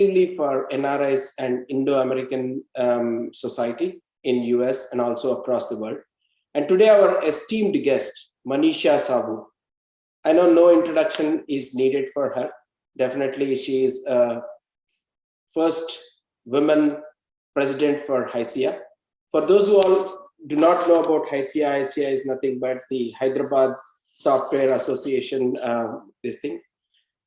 for NRIs and Indo-American society in US and also across the world. And today our esteemed guest, Manisha Sabu. I know no introduction is needed for her. Definitely she is first women president for HYSIA. For those who all do not know about HYSIA, HYSIA is nothing but the Hyderabad Software Association, this thing.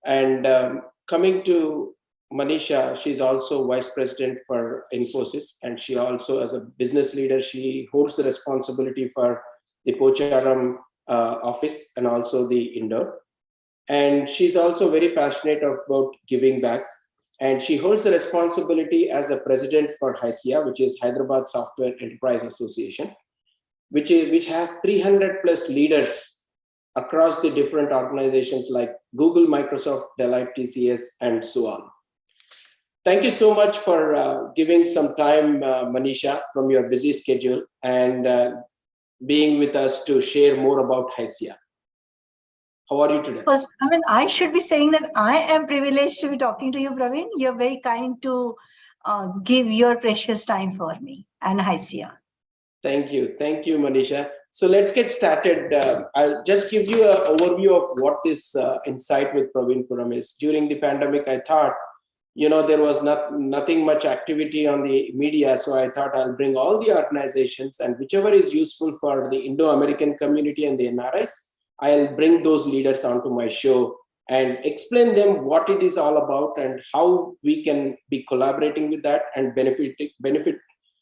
And coming to Manisha, she's also vice president for Infosys, and she also, as a business leader, she holds the responsibility for the Pocharam office and also the Indore. And she's also very passionate about giving back. And she holds the responsibility as a president for HYSIA, which is Hyderabad Software Enterprise Association, which has 300 plus leaders across the different organizations like Google, Microsoft, Deloitte, TCS, and so on. Thank you so much for giving some time, Manisha, from your busy schedule and being with us to share more about HYSIA. How are you today? First, I should be saying that I am privileged to be talking to you, Praveen. You're very kind to give your precious time for me and HYSIA. Thank you, Manisha. So let's get started. I'll just give you an overview of what this Insight with Praveen Puram is. During the pandemic, I thought, there was nothing much activity on the media. So I thought I'll bring all the organizations and whichever is useful for the Indo-American community and the NRIs, I'll bring those leaders onto my show and explain them what it is all about and how we can be collaborating with that and benefit.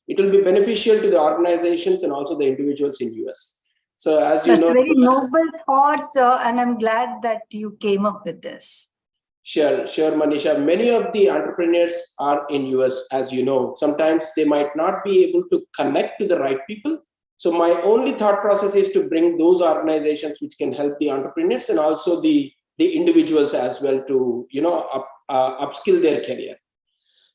It will be beneficial to the organizations and also the individuals in US. So as you know, very noble thought, and I'm glad that you came up with this. Sure, Manisha. Many of the entrepreneurs are in US, as you know. Sometimes they might not be able to connect to the right people. So my only thought process is to bring those organizations which can help the entrepreneurs and also the individuals as well to upskill their career.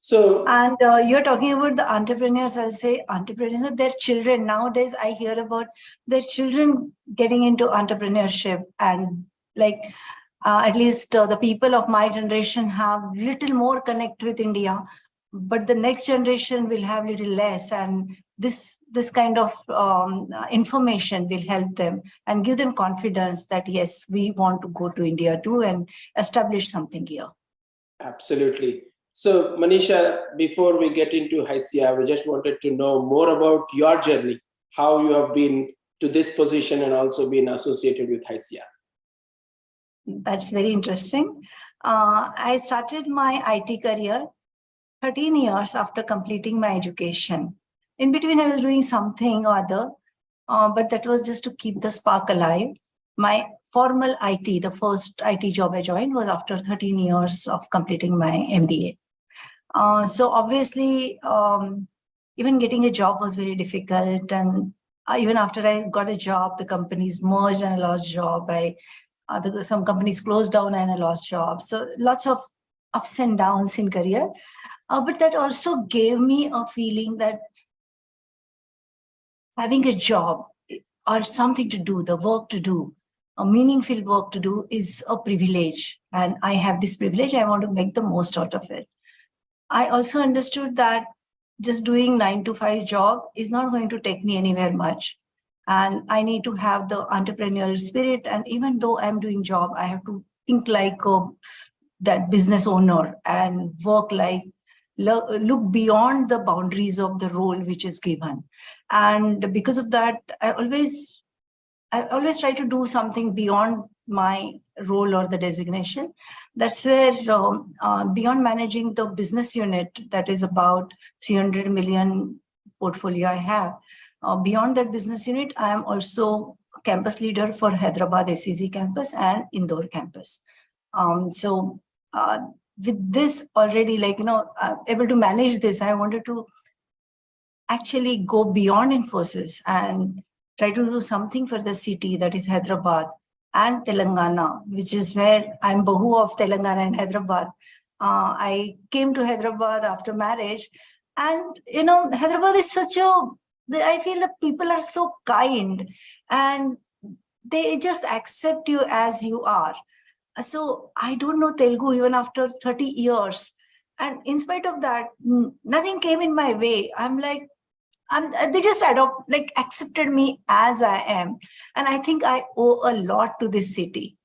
So, and you're talking about the entrepreneurs. I'll say entrepreneurs, their children. Nowadays, I hear about their children getting into entrepreneurship, and at least the people of my generation have little more connect with India, but the next generation will have little less. And this kind of information will help them and give them confidence that, yes, we want to go to India too and establish something here. Absolutely. So Manisha, before we get into HYSIA, we just wanted to know more about your journey, how you have been to this position and also been associated with HYSIA. That's very interesting. I started my IT career 13 years after completing my education. In between, I was doing something or other, but that was just to keep the spark alive. My formal IT, the first IT job I joined was after 13 years of completing my MBA. So obviously, even getting a job was very difficult. And even after I got a job, the companies merged and I lost job. Some companies closed down and I lost jobs. So lots of ups and downs in career. But that also gave me a feeling that having a job or something to do, the work to do, a meaningful work to do is a privilege. And I have this privilege. I want to make the most out of it. I also understood that just doing 9-to-5 job is not going to take me anywhere much. And I need to have the entrepreneurial spirit. And even though I'm doing job, I have to think like that business owner and work look beyond the boundaries of the role which is given. And because of that, I always try to do something beyond my role or the designation. That's where beyond managing the business unit, that is about 300 million portfolio I have. Beyond that business unit, I am also campus leader for Hyderabad SEZ campus and Indore campus. With this already, able to manage this, I wanted to actually go beyond Infosys and try to do something for the city, that is Hyderabad and Telangana, which is where I'm Bahu of Telangana and Hyderabad. I came to Hyderabad after marriage, and Hyderabad is I feel that people are so kind and they just accept you as you are. So I don't know Telugu even after 30 years. And in spite of that, nothing came in my way. I'm like, they just accepted me as I am. And I think I owe a lot to this city.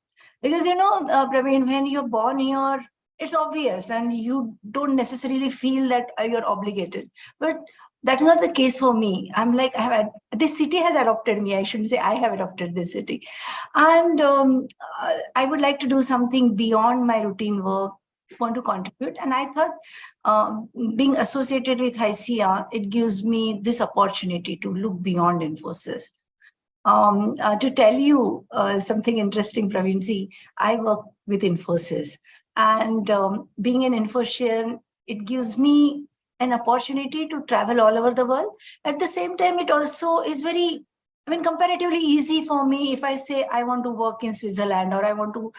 Because, Praveen, when you're born here, it's obvious and you don't necessarily feel that you're obligated. But that's not the case for me. I'm like, this city has adopted me. I shouldn't say I have adopted this city. And I would like to do something beyond my routine work, want to contribute. And I thought being associated with HICIA, it gives me this opportunity to look beyond Infosys. To tell you something interesting, Praveen, see, I work with Infosys, and being an Infosian, it gives me an opportunity to travel all over the world. At the same time, it also is very, comparatively easy for me if I say I want to work in Switzerland or I want to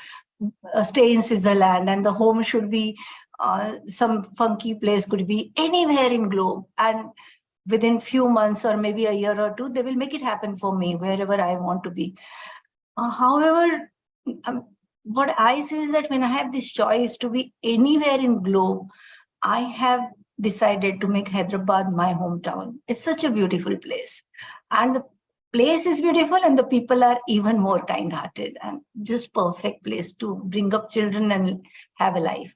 stay in Switzerland, and the home should be some funky place, could be anywhere in globe, and within few months or maybe a year or two, they will make it happen for me wherever I want to be. However, what I say is that when I have this choice to be anywhere in globe, I have decided to make Hyderabad my hometown. It's such a beautiful place. And the place is beautiful and the people are even more kind-hearted, and just perfect place to bring up children and have a life.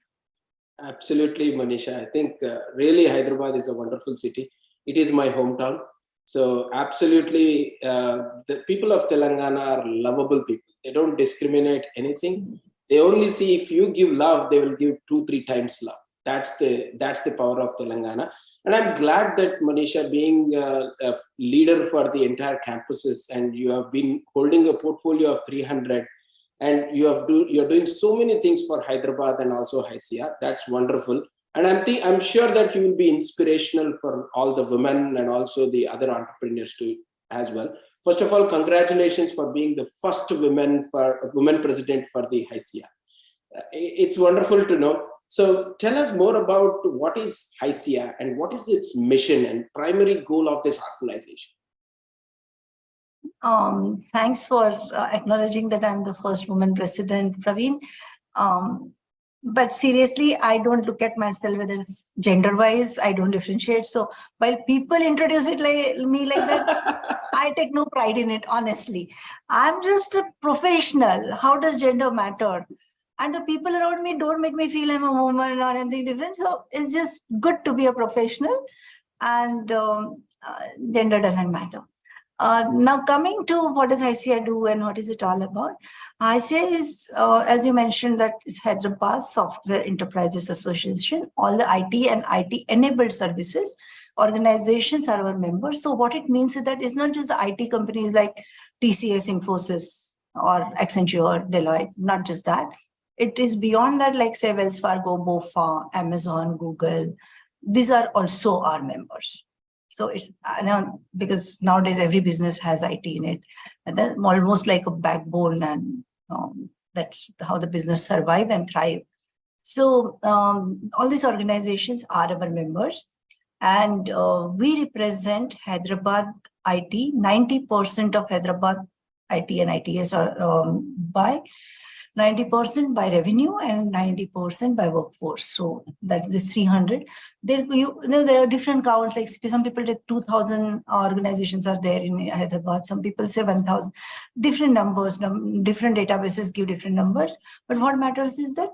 Absolutely, Manisha. I think really Hyderabad is a wonderful city. It is my hometown. So absolutely, the people of Telangana are lovable people. They don't discriminate anything. They only see if you give love, they will give 2-3 times love. That's the power of Telangana. And I'm glad that Manisha, being a leader for the entire campuses, and you have been holding a portfolio of 300, and you're doing so many things for Hyderabad and also HICIA. That's wonderful. And I'm sure that you will be inspirational for all the women and also the other entrepreneurs too as well. First of all, congratulations for being the first woman president for the HICIA. It's wonderful to know. So tell us more about what is HICIA and what is its mission and primary goal of this organization. Thanks for acknowledging that I'm the first woman president, Praveen. But seriously, I don't look at myself whether it's gender-wise. I don't differentiate. So while people introduce it like that, I take no pride in it, honestly. I'm just a professional. How does gender matter? And the people around me don't make me feel I'm a woman or anything different. So it's just good to be a professional, and gender doesn't matter. Now coming to what does HICIA do and what is it all about? HICIA is, as you mentioned, that is Hyderabad Software Enterprises Association. All the IT and IT-enabled services organizations are our members. So what it means is that it's not just the IT companies like TCS, Infosys, or Accenture, or Deloitte, not just that. It is beyond that, like say Wells Fargo, BofA, Amazon, Google. These are also our members. So it's because nowadays every business has IT in it, and then almost like a backbone, and that's how the business survive and thrive. So all these organizations are our members, and we represent Hyderabad IT. 90% of Hyderabad IT and ITS are by 90% by revenue and 90% by workforce. So that's this 300. There are different counts. Like some people say 2,000 organizations are there in Hyderabad. Some people say 1,000. Different numbers, different databases give different numbers. But what matters is that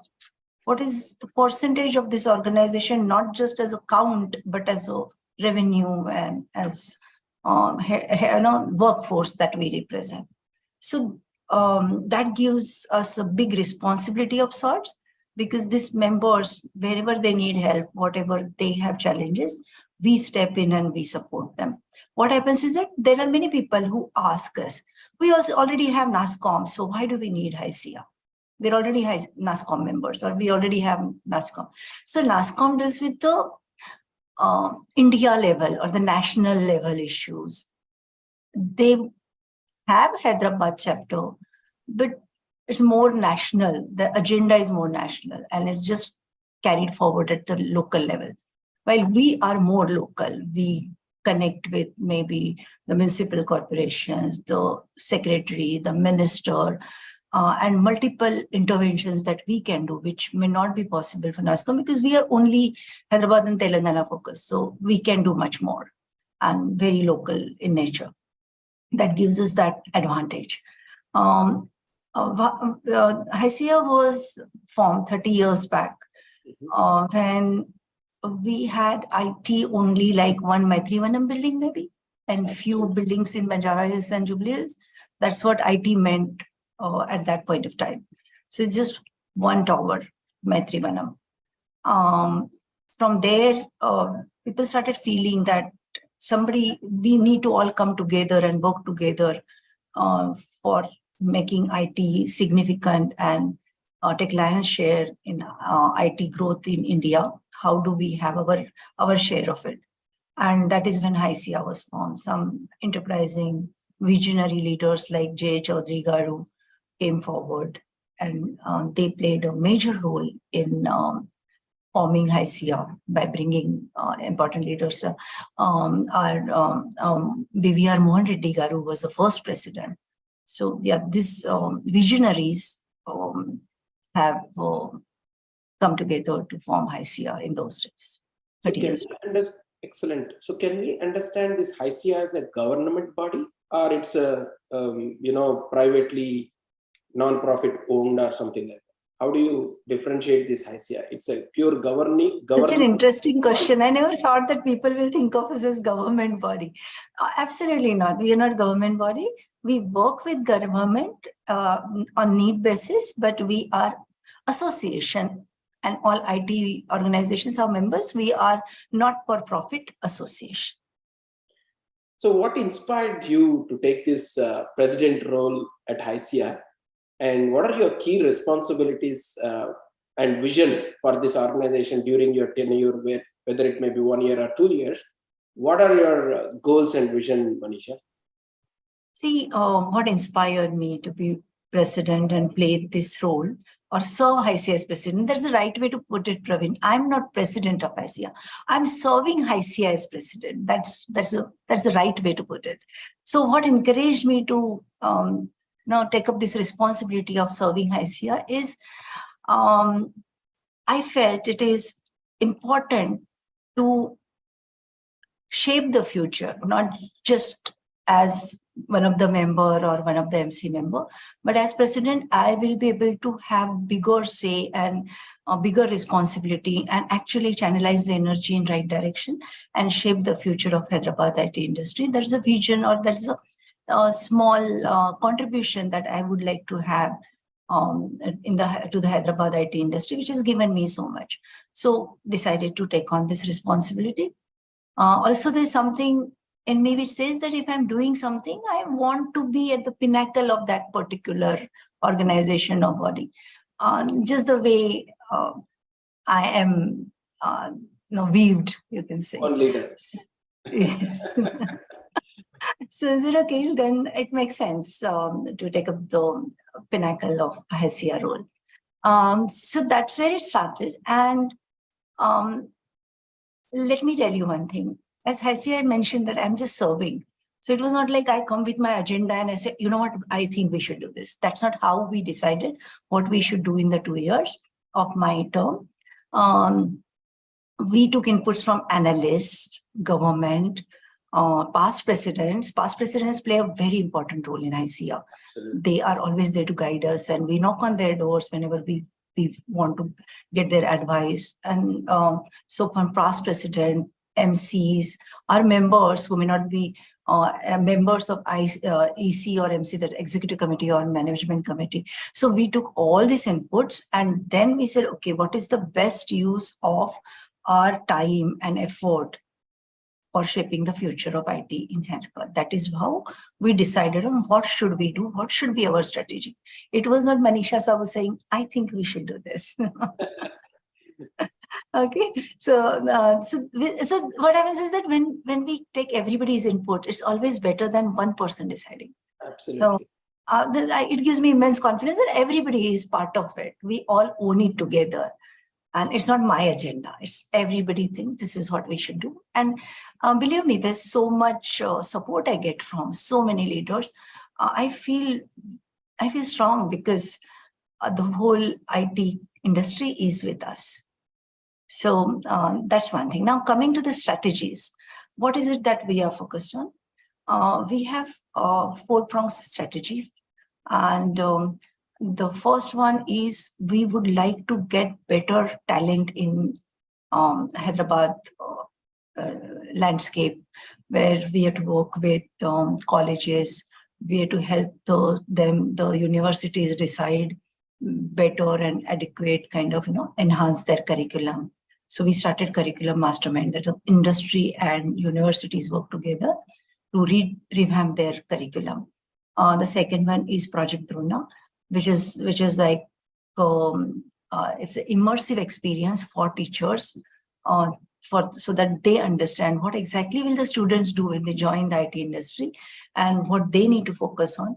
what is the percentage of this organization, not just as a count, but as a revenue and as workforce that we represent. So that gives us a big responsibility of sorts, because these members, wherever they need help, whatever they have challenges, we step in and we support them. What happens is that there are many people who ask us, we also already have NASCOM, so why do we need HICIA? We already have NASCOM members, or we already have NASCOM. So NASCOM deals with the India level or the national level issues. They have Hyderabad chapter, but it's more national. The agenda is more national, and it's just carried forward at the local level. While we are more local, we connect with maybe the municipal corporations, the secretary, the minister, and multiple interventions that we can do, which may not be possible for NASCOM because we are only Hyderabad and Telangana focused. So we can do much more and very local in nature. That gives us that advantage. HYSIA was formed 30 years back when we had IT only like one Maitrivanam building maybe and few buildings in Banjara Hills and Jubilee Hills. That's what IT meant at that point of time. So just one tower, Maitrivanam. From there, people started feeling that we need to all come together and work together for making IT significant and take lion's share in IT growth in India. How do we have our share of it? And that is when HYSIA was formed. Some enterprising visionary leaders like J. Chaudhary Garu came forward, and they played a major role in forming HYSIA by bringing important leaders. BVR Mohan Reddy Garu was the first president. So yeah, these visionaries have come together to form HYSIA in those days. Excellent. So can we understand this HYSIA as a government body, or it's a privately non-profit owned or something like that? How do you differentiate this HYSIA? It's a pure government. Such an interesting question. I never thought that people will think of us as government body. Absolutely not. We are not government body. We work with government on need basis, but we are association, and all IT organizations are members. We are not for profit association. So what inspired you to take this president role at HYSIA? And what are your key responsibilities and vision for this organization during your tenure, whether it may be 1 year or 2 years? What are your goals and vision, Manisha? See, what inspired me to be president and play this role or serve HYSIA as president? There's a right way to put it, Praveen. I'm not president of HYSIA. I'm serving HYSIA as president. That's the right way to put it. So what encouraged me to now take up this responsibility of serving HYSIA is I felt it is important to shape the future, not just as one of the member or one of the MC member, but as president, I will be able to have bigger say and a bigger responsibility and actually channelize the energy in right direction and shape the future of Hyderabad IT industry. There's a vision, or there's a small contribution that I would like to have to the Hyderabad IT industry, which has given me so much. So decided to take on this responsibility. Also, there's something in me which says that if I'm doing something, I want to be at the pinnacle of that particular organization or body. Just the way I am weaved, you can say. One leader. Yes. So in that case, then it makes sense to take up the pinnacle of HYSIA role. So that's where it started. And let me tell you one thing. As HYSIA, I mentioned that I'm just serving. So it was not like I come with my agenda and I say, you know what, I think we should do this. That's not how we decided what we should do in the 2 years of my term. We took inputs from analysts, government, past presidents. Past presidents play a very important role in HYSIA. They are always there to guide us, and we knock on their doors whenever we want to get their advice. And so from past president, MCs, our members who may not be members of EC or MC, that executive committee or management committee. So we took all these inputs and then we said, okay, what is the best use of our time and effort for shaping the future of IT in Hyderabad? That is how we decided on what should we do, what should be our strategy. It was not Manisha Sahu saying, I think we should do this. Okay, so what happens is that when we take everybody's input, it's always better than one person deciding. Absolutely. So it gives me immense confidence that everybody is part of it. We all own it together. And it's not my agenda. It's everybody thinks this is what we should do. And believe me, there's so much support I get from so many leaders. I feel I feel strong because the whole IT industry is with us. So that's one thing. Now coming to the strategies, what is it that we are focused on? We have a four-pronged strategy. And the first one is we would like to get better talent in Hyderabad landscape, where we have to work with colleges, we have to help the universities decide better and adequate kind of, enhance their curriculum. So we started curriculum mastermind, that the industry and universities work together to revamp their curriculum. The second one is Project Drona, which is like it's an immersive experience for teachers, so that they understand what exactly will the students do when they join the IT industry and what they need to focus on.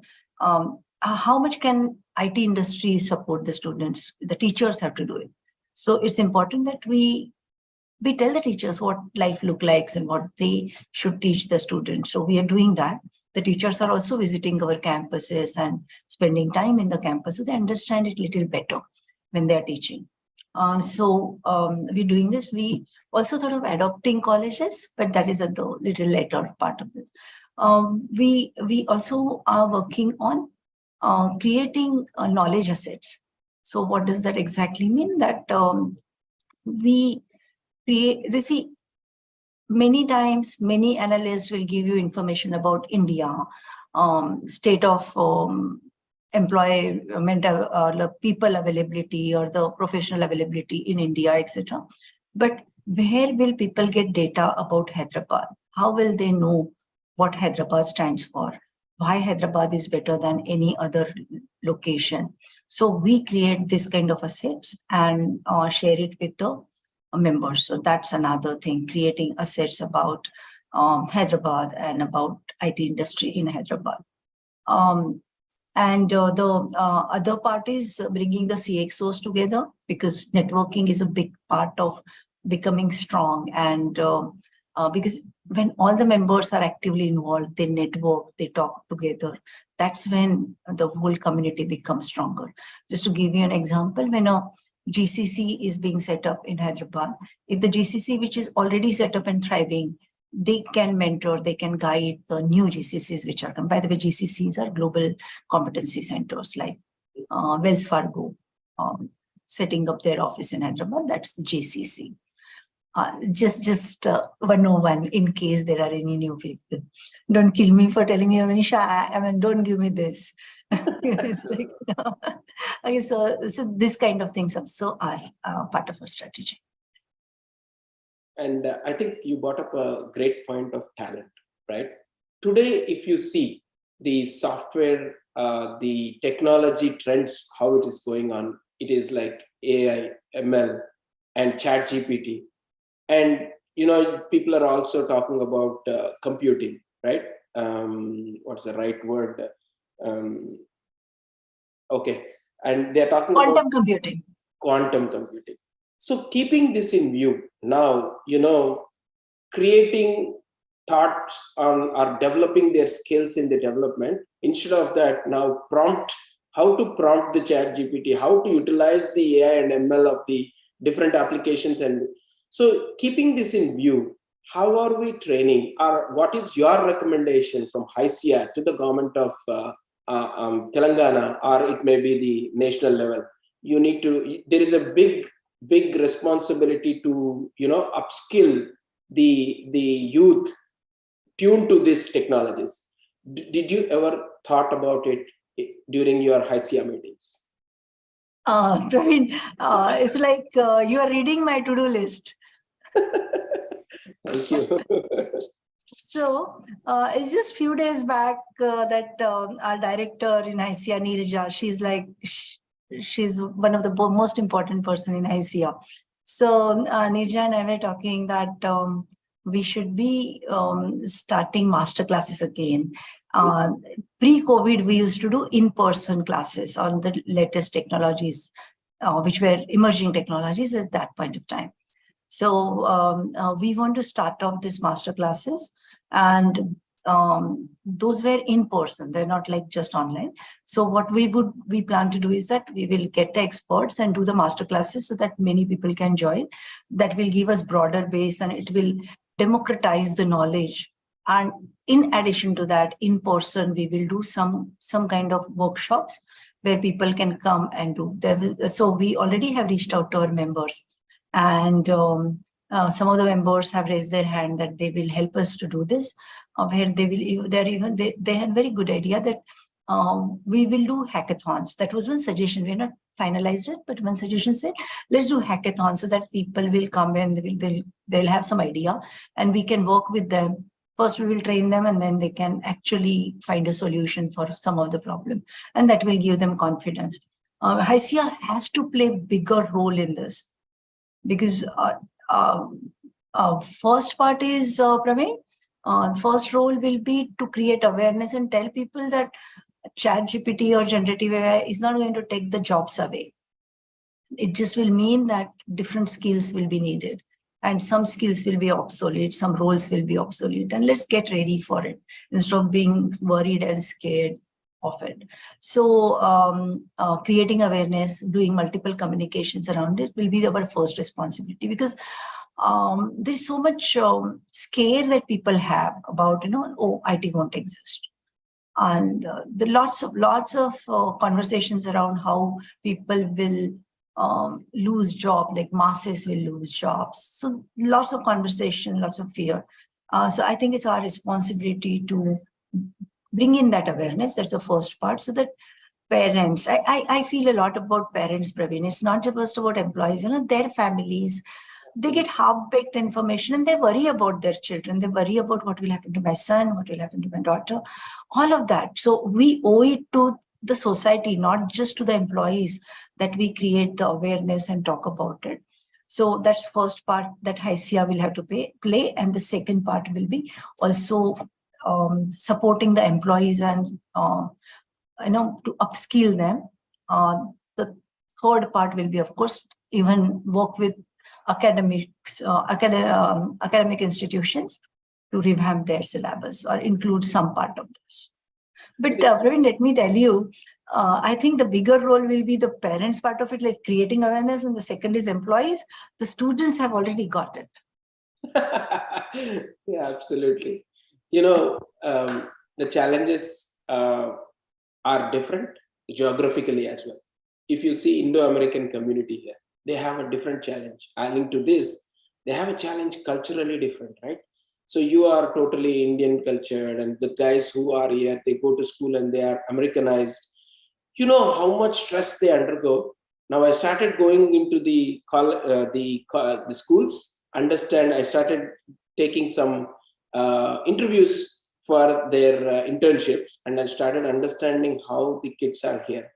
How much can IT industry support the students? The teachers have to do it. So it's important that we tell the teachers what life looks like and what they should teach the students. So we are doing that. The teachers are also visiting our campuses and spending time in the campus, so they understand it a little better when they are teaching. So we're doing this. We also thought of adopting colleges, but that is at the little later part of this. We also are working on creating knowledge assets. So what does that exactly mean? That we create, many times, many analysts will give you information about India, state of employment, people availability or the professional availability in India, etc. But where will people get data about Hyderabad? How will they know what Hyderabad stands for? Why Hyderabad is better than any other location? So we create this kind of assets and share it with the members. So that's another thing, creating assets about Hyderabad and about IT industry in Hyderabad. And the other part is bringing the CXOs together, because networking is a big part of becoming strong. And because when all the members are actively involved, they network, they talk together, that's when the whole community becomes stronger. Just to give you an example, when a GCC is being set up in Hyderabad, if the GCC which is already set up and thriving, they can mentor, they can guide the new GCCs which are come. By the way, GCCs are global competency centers, like Wells Fargo setting up their office in Hyderabad, that's the GCC. Just 101 in case there are any new people. Don't kill me for telling me, Manisha, I mean, don't give me this. It's like, no. Okay, so this kind of things also are part of our strategy. And I think you brought up a great point of talent, right? Today, if you see the software, the technology trends, how it is going on, it is like AI, ML, and ChatGPT. And, people are also talking about computing, right? What's the right word? Okay. And they're talking about quantum computing. So keeping this in view now, creating thoughts on or developing their skills in the development, instead of that, now how to prompt the ChatGPT, how to utilize the AI and ML of the different applications. And so keeping this in view, how are we training, or what is your recommendation from HICIA to the government of Telangana, or it may be the national level? There is a big responsibility to, upskill the youth tuned to these technologies. Did you ever thought about it during your HICIA meetings? Praveen, it's like you are reading my to-do list. Thank you. So it's just few days back that our director in HICIA, Neerja, she's one of the most important person in HICIA. So Neerja and I were talking that we should be starting master classes again. Pre-COVID, we used to do in-person classes on the latest technologies, which were emerging technologies at that point of time. So we want to start off these master classes, and those were in person. They're not like just online. So what we plan to do is that we will get the experts and do the master classes so that many people can join. That will give us broader base and it will democratize the knowledge. And in addition to that, in person, we will do some kind of workshops where people can come and do. So we already have reached out to our members, and some of the members have raised their hand that they will help us to do this. Where they had very good idea that we will do hackathons. That was one suggestion. We're not finalized it, but one suggestion said, let's do hackathons so that people will come and they'll have some idea and we can work with them. First, we will train them and then they can actually find a solution for some of the problem. And that will give them confidence. HYSIA has to play a bigger role in this because first part is, Praveen, first role will be to create awareness and tell people that ChatGPT or generative AI is not going to take the jobs away. It just will mean that different skills will be needed and some skills will be obsolete, some roles will be obsolete, and let's get ready for it instead of being worried and scared of it. So creating awareness, doing multiple communications around it will be our first responsibility, because there's so much scare that people have about, oh, IT won't exist. And the lots of conversations around how people will lose job, like masses will lose jobs. So lots of conversation, lots of fear. So I think it's our responsibility to bring in that awareness. That's the first part. So that parents, I feel a lot about parents, Praveen. It's not just about employees, their families. They get half-baked information and they worry about their children. They worry about what will happen to my son, what will happen to my daughter, all of that. So we owe it to the society, not just to the employees, that we create the awareness and talk about it. So that's first part that HYSIA will have to play. And the second part will be also supporting the employees and, to upskill them. The third part will be, of course, even work with academic institutions to revamp their syllabus or include some part of this. But Praveen, let me tell you, I think the bigger role will be the parents part of it, like creating awareness, and the second is employees. The students have already got it. Yeah, absolutely. The challenges are different geographically as well. If you see Indo-American community here, they have a different challenge. Adding to this, they have a challenge culturally different, right? So you are totally Indian cultured, and the guys who are here, they go to school and they are Americanized. You know how much stress they undergo. Now I started going into the schools. I started taking some interviews for their internships, and I started understanding how the kids are here.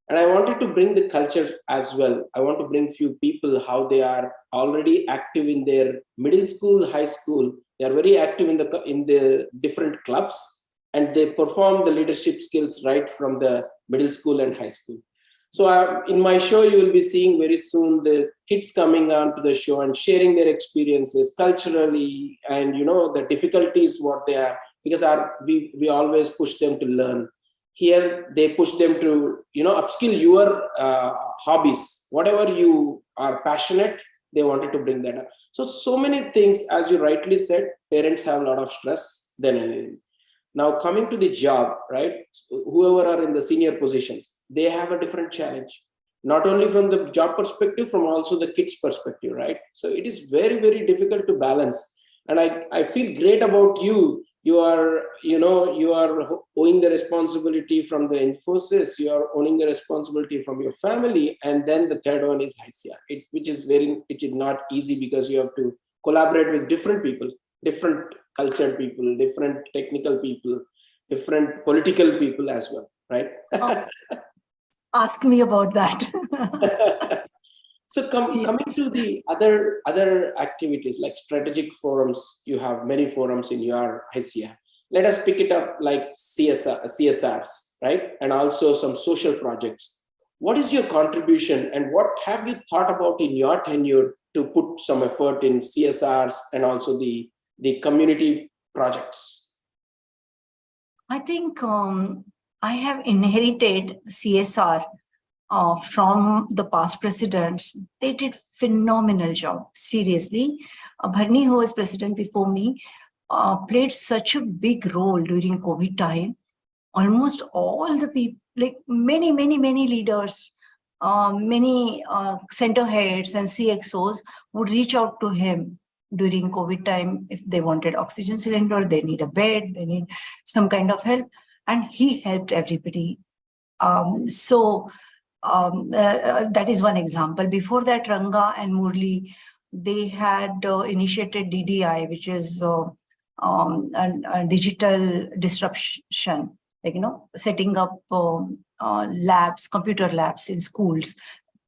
And I wanted to bring the culture as well. I want to bring few people, how they are already active in their middle school, high school. They are very active in the different clubs, and they perform the leadership skills right from the middle school and high school. So in my show, you will be seeing very soon the kids coming on to the show and sharing their experiences culturally, and the difficulties what they are, because we always push them to learn. Here they push them to upskill your hobbies, whatever you are passionate. They wanted to bring that up. So many things, as you rightly said, parents have a lot of stress. Then now coming to the job, right? Whoever are in the senior positions, they have a different challenge, not only from the job perspective, from also the kids perspective, right? So it is very, very difficult to balance. And I feel great about you. You are owing the responsibility from the Infosys, you are owning the responsibility from your family, and then the third one is HYSIA, which is not easy, because you have to collaborate with different people, different cultured people, different technical people, different political people as well, right? Ask me about that. So coming to the other activities like strategic forums, you have many forums in your HYSIA. Let us pick it up like CSRs, right? And also some social projects. What is your contribution, and what have you thought about in your tenure to put some effort in CSRs and also the community projects? I think I have inherited CSR from the past presidents. They did phenomenal job. Seriously, Bharni, who was president before me, played such a big role during COVID time. Almost all the people, like many leaders, many center heads and CXOs would reach out to him during COVID time if they wanted oxygen cylinder, they need a bed, they need some kind of help, and he helped everybody. That is one example. Before that, Ranga and Murli, they had initiated DDI, which is a digital disruption, like, setting up labs, computer labs in schools,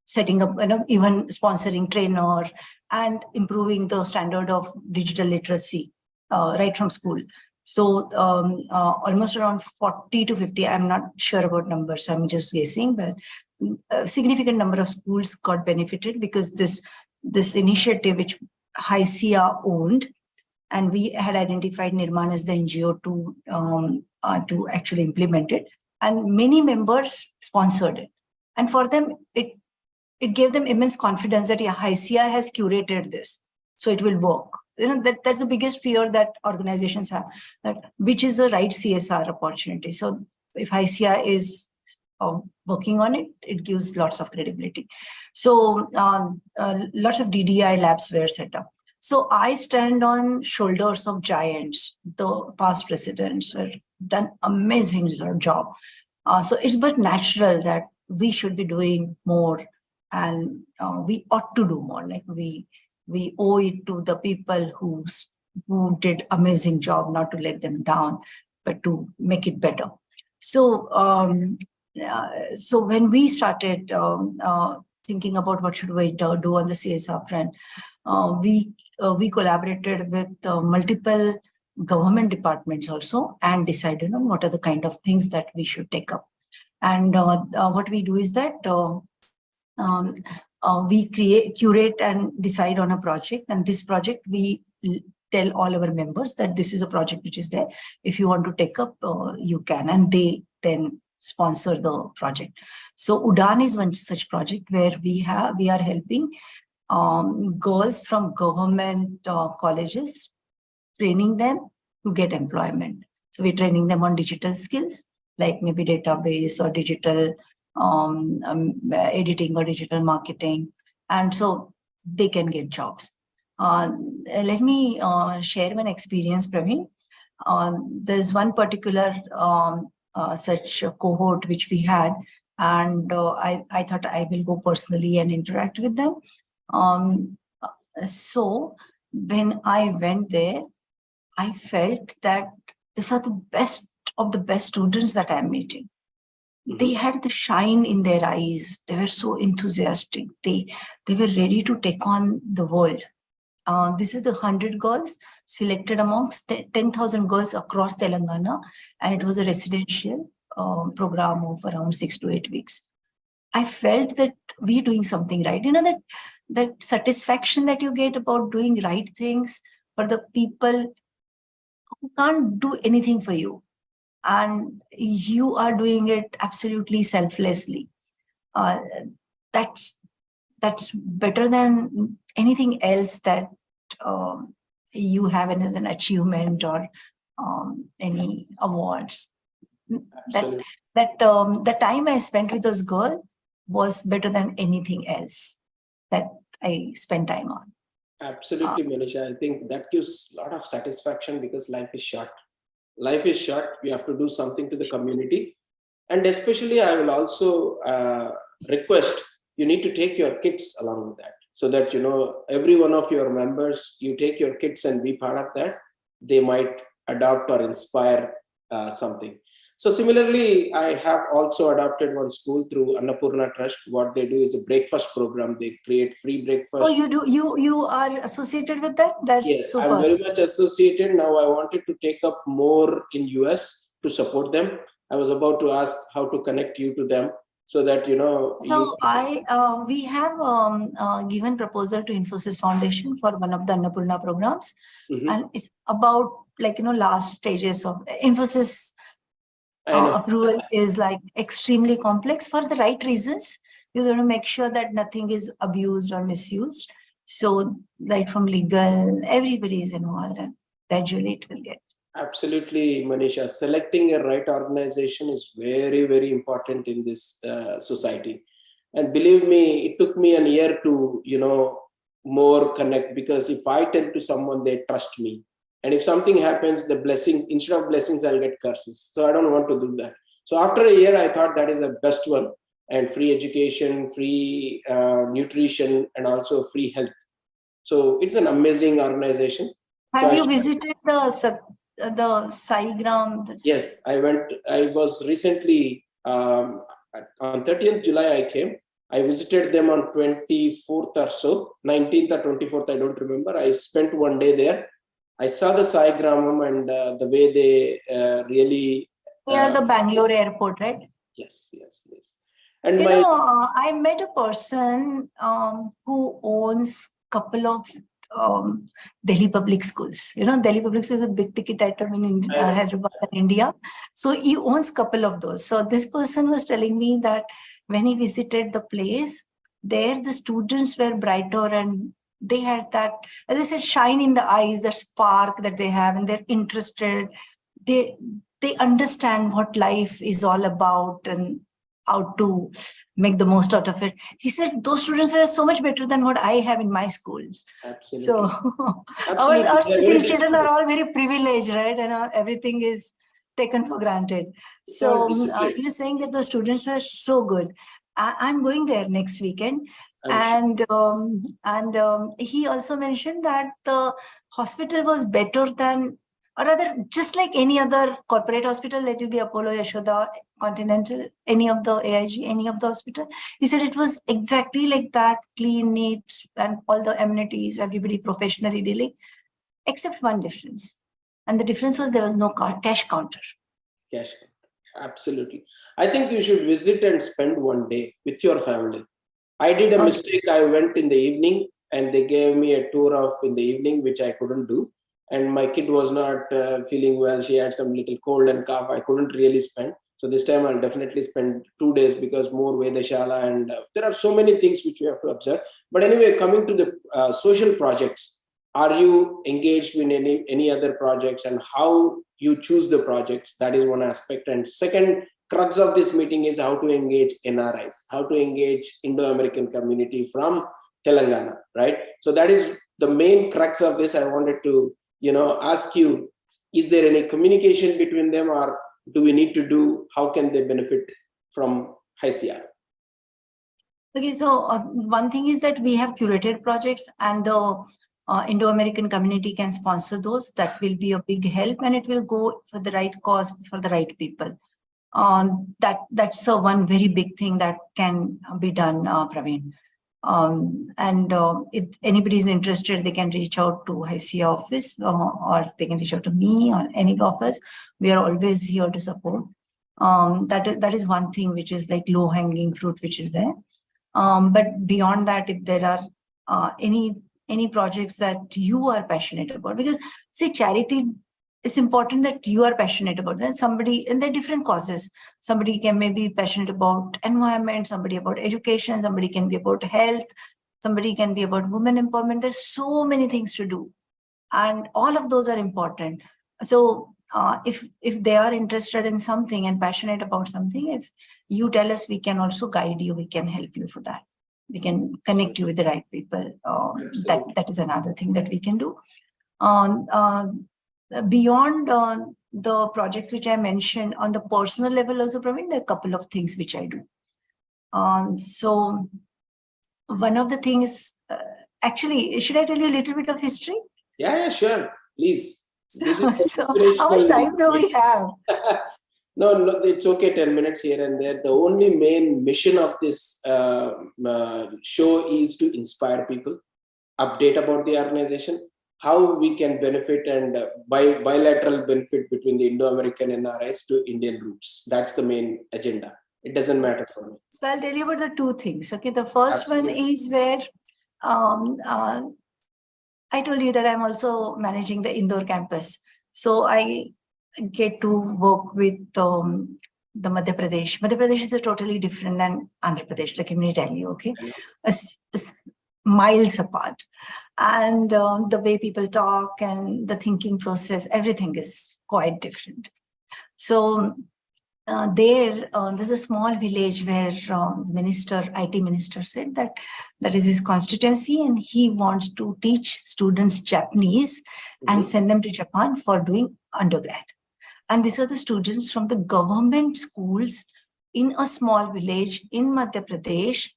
setting up, even sponsoring trainer and improving the standard of digital literacy right from school. So almost around 40 to 50, I'm not sure about numbers, I'm just guessing, but a significant number of schools got benefited because this initiative, which HYCIA owned, and we had identified Nirman as the NGO to actually implement it, and many members sponsored it. And for them, it gave them immense confidence that HYCIA has curated this, so it will work. That's the biggest fear that organizations have, that which is the right CSR opportunity. So if HYCIA is working on it, it gives lots of credibility. So lots of DDI labs were set up. So I stand on shoulders of giants. The past presidents have done amazing job. So it's but natural that we should be doing more, and we ought to do more. Like we owe it to the people who did amazing job, not to let them down, but to make it better. So so when we started thinking about what should we do on the CSR front, we collaborated with multiple government departments also, and decided on what are the kind of things that we should take up. And what we do is that we curate and decide on a project, and this project we tell all our members that this is a project which is there. If you want to take up, you can, and they then sponsor the project. So Udan is one such project where we are helping girls from government colleges, training them to get employment. So we're training them on digital skills, like maybe database or digital editing or digital marketing, and so they can get jobs. Let me share one experience, Praveen. There's one particular such a cohort which we had, and I thought I will go personally and interact with them. So when I went there, I felt that these are the best of the best students that I'm meeting. They had the shine in their eyes. They were so enthusiastic. They were ready to take on the world. These are the 100 girls selected amongst 10,000 girls across Telangana, and it was a residential program of around 6 to 8 weeks. I felt that we're doing something right. That satisfaction that you get about doing right things for the people who can't do anything for you, and you are doing it absolutely selflessly. That's better than anything else that you have as an achievement or any awards. The time I spent with this girl was better than anything else that I spent time on. Absolutely, Manisha. I think that gives a lot of satisfaction because life is short. Life is short. We have to do something to the community. And especially, I will also request you need to take your kids along with that, so that, every one of your members, you take your kids and be part of that. They might adopt or inspire something. So similarly, I have also adopted one school through Annapurna Trust. What they do is a breakfast program. They create free breakfast. Oh, you do? You are associated with that? That's super. I'm very much associated. Now I wanted to take up more in US to support them. I was about to ask how to connect you to them, so that So we have given proposal to Infosys Foundation for one of the Annapurna programs, and it's about last stages of Infosys I know. approval is like extremely complex for the right reasons. You want to make sure that nothing is abused or misused. So right from legal, everybody is involved, and gradually it will get. Absolutely, Manisha. Selecting a right organization is very, very important in this society. And believe me, it took me a year to, more connect, because if I tell to someone, they trust me. And if something happens, the blessing, instead of blessings, I'll get curses. So I don't want to do that. So after a year, I thought that is the best one. And free education, free nutrition, and also free health. So it's an amazing organization. So Have you visited the Siteground? Yes, I went. I was recently on 30th July. I came. I visited them on 24th or so, 19th or 24th. I don't remember. I spent one day there. I saw the Sai Gramam and the way they really Near the Bangalore airport, right? Yes, yes, yes. And I met a person who owns a couple of Delhi public schools. Delhi public schools is a big ticket item in Hyderabad and India. So he owns a couple of those. So this person was telling me that when he visited the place, there the students were brighter and they had that, as I said, shine in the eyes, that spark that they have, and they're interested. They understand what life is all about and how to make the most out of it. He said those students were so much better than what I have in my schools. Absolutely. So Absolutely. our city children are all very privileged, right? And everything is taken for granted. So he was saying that the students were so good. I'm going there next weekend. And he also mentioned that the hospital was better than, or rather, just like any other corporate hospital, let it be Apollo, Yashoda, Continental, any of the AIG, any of the hospital. He said it was exactly like that, clean, neat, and all the amenities, everybody professionally dealing, except one difference. And the difference was there was no cash counter. Cash counter, absolutely. I think you should visit and spend one day with your family. I did a mistake. I went in the evening and they gave me a tour of in the evening, which I couldn't do. And my kid was not feeling well. She had some little cold and cough. I couldn't really spend. So this time I'll definitely spend 2 days, because more Vedashala, and there are so many things which we have to observe. But anyway, coming to the social projects, are you engaged in any other projects, and how you choose the projects? That is one aspect. And second crux of this meeting is how to engage NRIs, how to engage Indo-American community from Telangana, right? So that is the main crux of this. I wanted to ask you, is there any communication between them, or do we need to do, how can they benefit from HICR? Okay, so one thing is that we have curated projects, and the Indo-American community can sponsor those. That will be a big help, and it will go for the right cause, for the right people. That's one very big thing that can be done, Praveen. If anybody is interested, they can reach out to HICR office, or they can reach out to me or any of us. We are always here to support. That is one thing which is like low-hanging fruit, which is there. But beyond that, if there are any projects that you are passionate about, because see, charity, it's important that you are passionate about that. And they're different causes. Somebody can maybe be passionate about environment, somebody about education, somebody can be about health, somebody can be about women empowerment. There's so many things to do, and all of those are important. So if they are interested in something and passionate about something, if you tell us, we can also guide you, we can help you for that. We can connect you with the right people. That is another thing that we can do. Beyond the projects which I mentioned, on the personal level also, Praveen, there are a couple of things which I do. So one of the things, actually, should I tell you a little bit of history? Yeah, sure, please. So how much time do we have? No, it's okay, 10 minutes here and there. The only main mission of this show is to inspire people, update about the organization, how we can benefit, and bilateral benefit between the Indo-American NRIs to Indian roots. That's the main agenda. It doesn't matter for me. So I'll tell you about the two things. Okay, the first one is where I told you that I'm also managing the Indore campus. So I get to work with the Madhya Pradesh. Madhya Pradesh is a totally different than Andhra Pradesh, like let me tell you, okay? Miles apart. And the way people talk and the thinking process, everything is quite different. So there's a small village where IT minister said that that is his constituency and he wants to teach students Japanese and send them to Japan for doing undergrad. And these are the students from the government schools in a small village in Madhya Pradesh.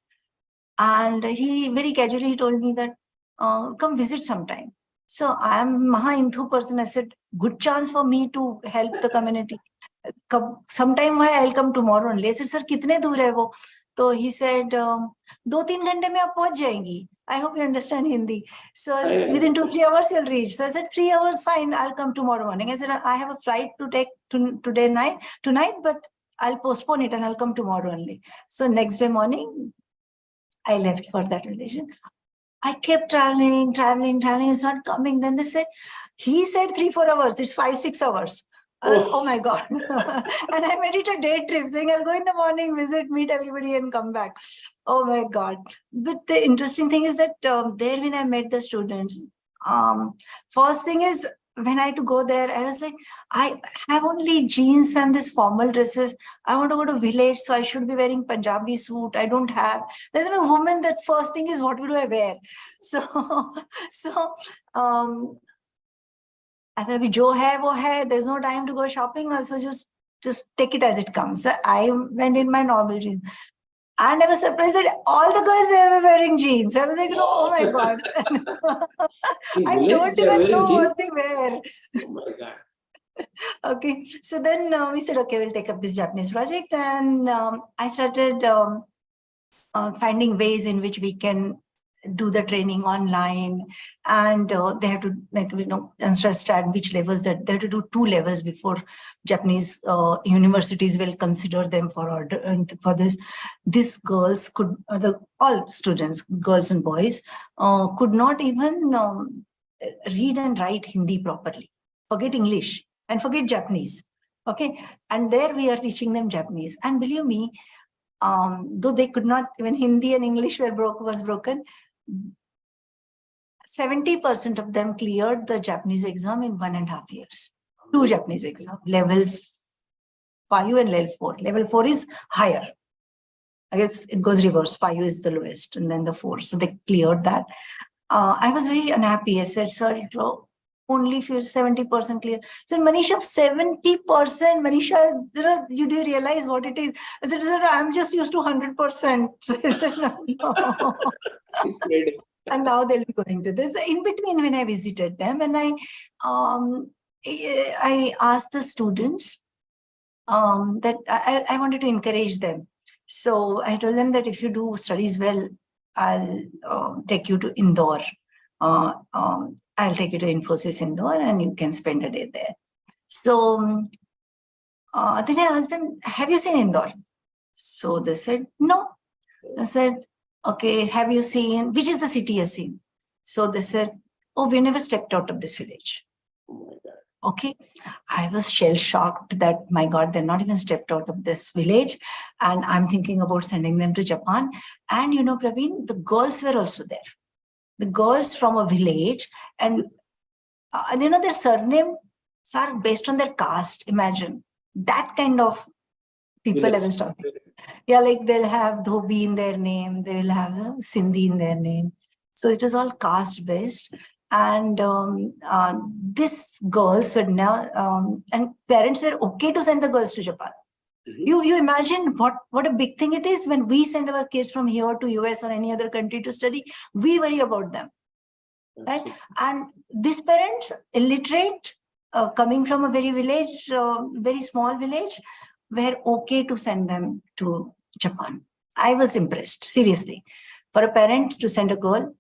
And he very casually told me that, come visit sometime. So I am Maha-Hindu person. I said, good chance for me to help the community. Sometime I'll come tomorrow only. I said, sir, kitne dur hai wo? So he said, 2-3 घंटे में आप पहुंच जाएंगी. I hope you understand Hindi. So within 2-3 hours you'll reach. So I said, 3 hours, fine. I'll come tomorrow morning. I said, I have a flight to take tonight, but I'll postpone it and I'll come tomorrow only. So next day morning, I left for that relation. I kept traveling. It's not coming. Then they said, he said 3-4 hours. It's 5-6 hours. Oh my God. And I made it a day trip saying I'll go in the morning, visit, meet everybody and come back. Oh my God. But the interesting thing is that there when I met the students, first thing is when I had to go there, I was like, I have only jeans and this formal dresses. I want to go to village, so I should be wearing Punjabi suit. I don't have. There's a woman that first thing is what do I wear? So अभी जो है वो है, there's no time to go shopping, also just take it as it comes. So I went in my normal jeans. And I was surprised that all the girls there were wearing jeans. I was like, oh my God. I don't even know what they wear. Oh my God. Okay. So then we said, okay, we'll take up this Japanese project. And I started finding ways in which we can do the training online, and they have to understand which levels that they have to do 2 levels before Japanese universities will consider them for order for this. These girls could all students, girls and boys, could not even read and write Hindi properly. Forget English and forget Japanese. Okay, and there we are teaching them Japanese, and believe me, though they could not, when Hindi and English was broken, 70% of them cleared the Japanese exam in 1.5 years. 2 Japanese exams, level 5 and level 4. Level 4 is higher. I guess it goes reverse. 5 is the lowest, and then the 4. So they cleared that. I was very unhappy. I said, sir, only 70% clear. So Manisha, 70%. Manisha, do you realize what it is? I said, sir, I'm just used to 100%. No. And now they'll be going to this. In between, when I visited them, and I asked the students that I wanted to encourage them. So I told them that if you do studies well, I'll take you to Indore. I'll take you to Infosys Indore and you can spend a day there. So then I asked them, have you seen Indore? So they said, no. I said, okay, have you seen, which is the city you've seen? So they said, oh, we never stepped out of this village. Okay, I was shell-shocked that, my God, they're not even stepped out of this village. And I'm thinking about sending them to Japan. And you know, Praveen, the girls were also there. The girls from a village, and you know, their surnames are based on their caste. Imagine that kind of people I was talking. Yeah, like they'll have Dhobi in their name, they will have Sindhi in their name. So it was all caste based. And these girls were now, and parents were okay to send the girls to Japan. You imagine what a big thing it is when we send our kids from here to US or any other country to study. We worry about them, right? And these parents, illiterate, coming from a very small village, were okay to send them to Japan. I was impressed, seriously. For a parent to send a girl,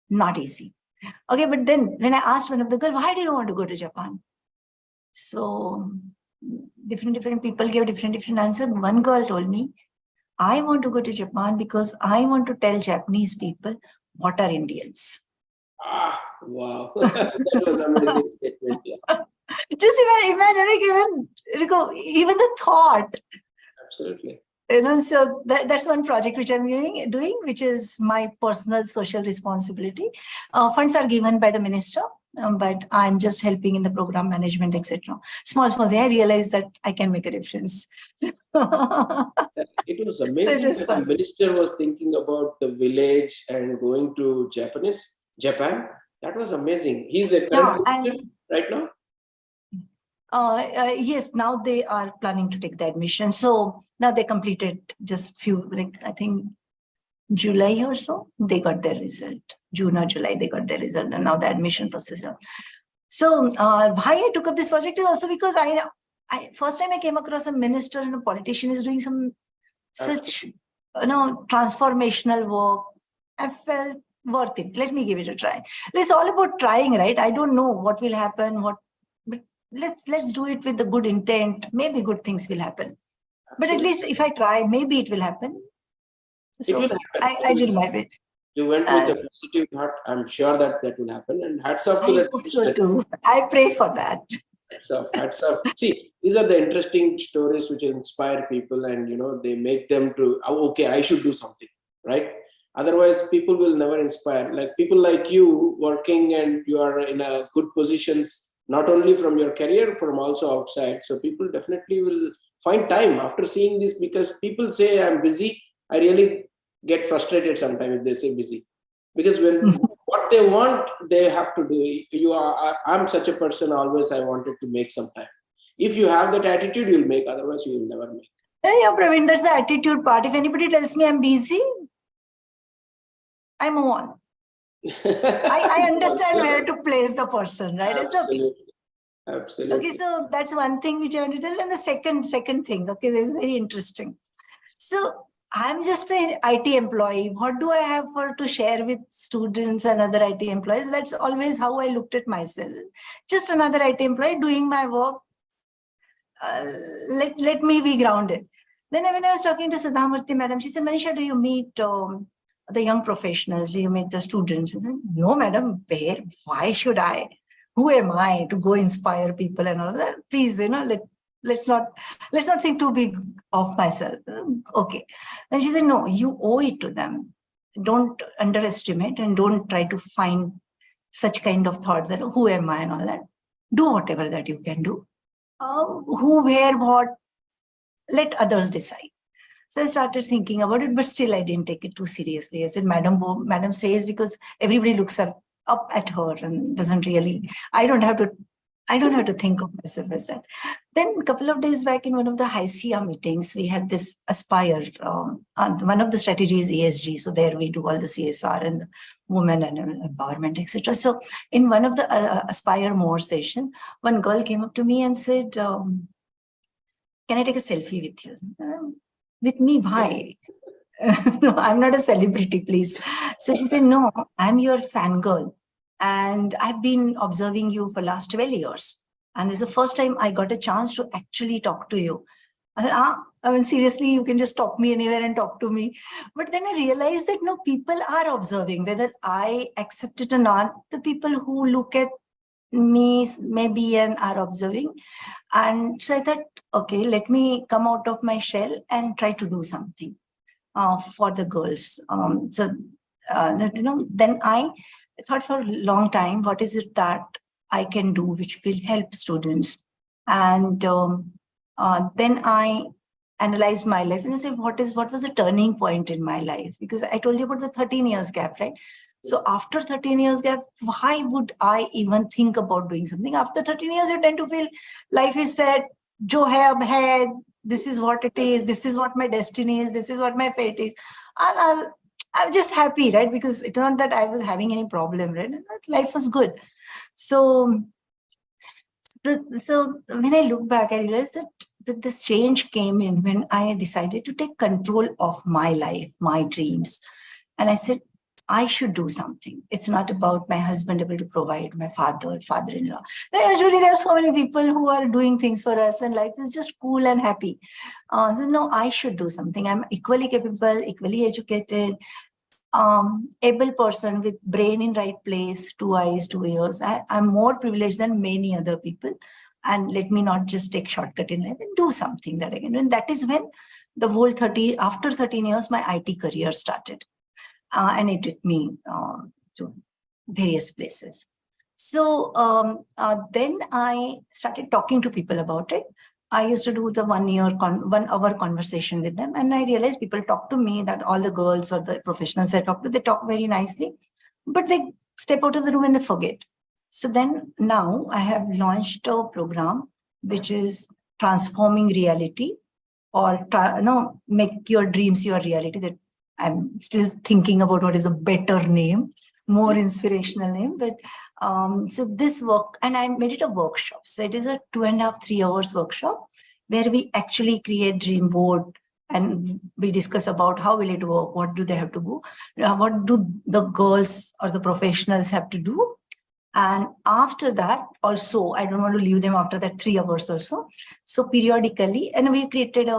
not easy. Okay, but then when I asked one of the girls, why do you want to go to Japan? So different people gave different answers. One girl told me, I want to go to Japan because I want to tell Japanese people what are Indians. Wow. That was an amazing statement. Yeah. just imagine, like, even the thought. Absolutely. So that's one project which I'm doing, which is my personal social responsibility. Funds are given by the minister, but I'm just helping in the program management, etc. Small thing. I realized that I can make a difference. It was amazing that the minister was thinking about the village and going to Japan. That was amazing. He's a current minister right now. Yes, now they are planning to take the admission. So now they completed just few, like I think July or so, they got their result. June or July, they got their result, and now the admission process. So why I took up this project is also because I first time I came across a minister and a politician is doing some such transformational work. I felt worth it. Let me give it a try. It's all about trying, right? I don't know what will happen, but let's do it with the good intent. Maybe good things will happen. But at least if I try, maybe it will happen. So it will happen. I did my bit. You went with a positive thought. I'm sure that will happen. And hats off to that. I hope so too. I pray for that. Hats off. See, these are the interesting stories which inspire people, and they make them to, okay, I should do something, right? Otherwise, people will never inspire. Like people like you working, and you are in a good positions, not only from your career, from also outside. So people definitely will find time after seeing this, because people say I'm busy. I really get frustrated sometimes if they say busy, because when what they want, they have to do. I'm such a person, always I wanted to make some time. If you have that attitude, you'll make, otherwise you will never make. Yeah, Praveen, that's the attitude part. If anybody tells me I'm busy, I move on. I understand where to place the person, right? Absolutely. It's okay. Absolutely. Okay, so that's one thing which I want to tell. And the second thing, okay, this is very interesting. So I'm just an IT employee. What do I have to share with students and other IT employees? That's always how I looked at myself. Just another IT employee doing my work. Let me be grounded. Then when I was talking to Sudhamurthy madam, she said, Manisha, do you meet the young professionals? Do you meet the students? I said, no, madam, where? Why should I? Who am I to go inspire people and all that? Please, let's not think too big of myself. Okay. And she said, no, you owe it to them. Don't underestimate and don't try to find such kind of thoughts that who am I and all that. Do whatever that you can do. Who, where, what, let others decide. So I started thinking about it, but still I didn't take it too seriously. I said, Madam says, because everybody looks up at her and doesn't really, I don't have to think of myself as that. Then a couple of days back in one of the HICIA meetings, we had this Aspire, one of the strategies ESG. So there we do all the CSR and the women and empowerment, etc. So in one of the Aspire More session, one girl came up to me and said, can I take a selfie with you? With me, why? No, I'm not a celebrity, please. So she said, no, I'm your fangirl. And I've been observing you for last 12 years. And this is the first time I got a chance to actually talk to you. I said, I mean, seriously, you can just stop me anywhere and talk to me. But then I realized that no, people are observing, whether I accept it or not. The people who look at me maybe and are observing. And so I thought, okay, let me come out of my shell and try to do something for the girls. Then I thought for a long time, what is it that I can do which will help students? And then I analyzed my life and I said, what was the turning point in my life? Because I told you about the 13 years gap, right? So after 13 years gap, why would I even think about doing something? After 13 years, you tend to feel life is set, jo hai ab hai, this is what it is, this is what my destiny is, this is what my fate is. And I'm just happy, right? Because it's not that I was having any problem, right? Life was good. So when I look back, I realized that this change came in when I decided to take control of my life, my dreams. And I said, I should do something. It's not about my husband able to provide, my father-in-law. Usually there are so many people who are doing things for us and life is just cool and happy. So no, I should do something. I'm equally capable, equally educated, able person with brain in right place, 2 eyes, 2 ears. I'm more privileged than many other people. and let me not just take shortcut in life and do something that I can do. And that is when the whole after 13 years, my IT career started. And it took me to various places. So then I started talking to people about it. I used to do the 1 hour conversation with them. And I realized people talk to me, that all the girls or the professionals I talk to, they talk very nicely, but they step out of the room and they forget. So then now I have launched a program, which is transforming reality, or make your dreams your reality. That I'm still thinking about what is a better name, more inspirational name. But so this work, and I made it a workshop. So it is a 2.5, 3 hours workshop where we actually create dream board, and we discuss about how will it work, what do they have to do, what do the girls or the professionals have to do. And after that, also, I don't want to leave them after that 3 hours or so. So periodically, and we created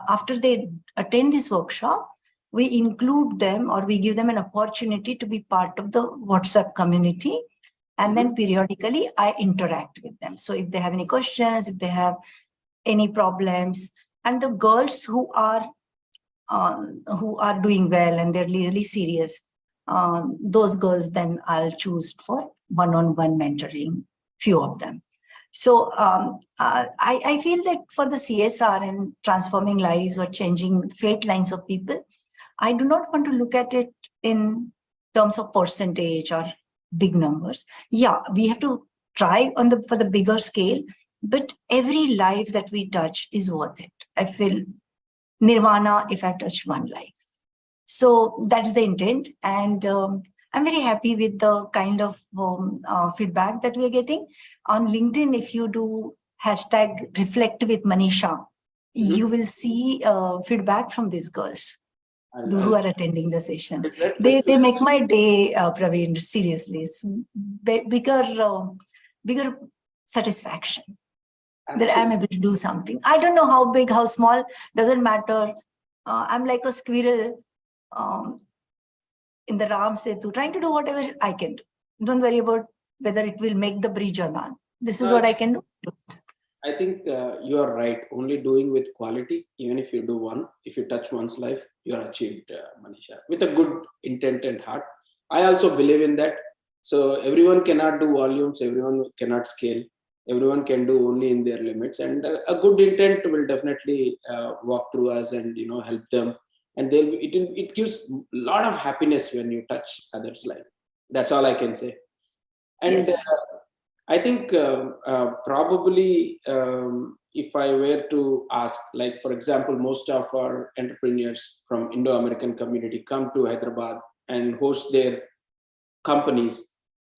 after they attend this workshop, we include them, or we give them an opportunity to be part of the WhatsApp community. And then periodically I interact with them. So if they have any questions, if they have any problems, and the girls who are doing well and they're really serious, those girls then I'll choose for one-on-one mentoring, few of them. So I feel that for the CSR and transforming lives or changing fate lines of people, I do not want to look at it in terms of percentage or big numbers. Yeah, we have to try for the bigger scale, but every life that we touch is worth it. I feel nirvana if I touch one life. So that's the intent. And I'm very happy with the kind of feedback that we're getting. On LinkedIn, if you do hashtag reflect with Manisha, you will see feedback from these girls who are attending the session. They make my day, Praveen, seriously. It's bigger satisfaction. Absolutely. That I'm able to do something. I don't know how big, how small, doesn't matter. I'm like a squirrel in the Ram Setu, trying to do whatever I can do. Don't worry about whether it will make the bridge or not. This is what I can do. I think you are right. Only doing with quality, even if you do one, if you touch one's life, you are achieved, Manisha, with a good intent and heart. I also believe in that. So everyone cannot do volumes, everyone cannot scale. Everyone can do only in their limits, and a good intent will definitely walk through us and help them. And it gives a lot of happiness when you touch others' life. That's all I can say. And yes. I think probably if I were to ask, like for example, most of our entrepreneurs from IndoAmerican community come to Hyderabad and host their companies.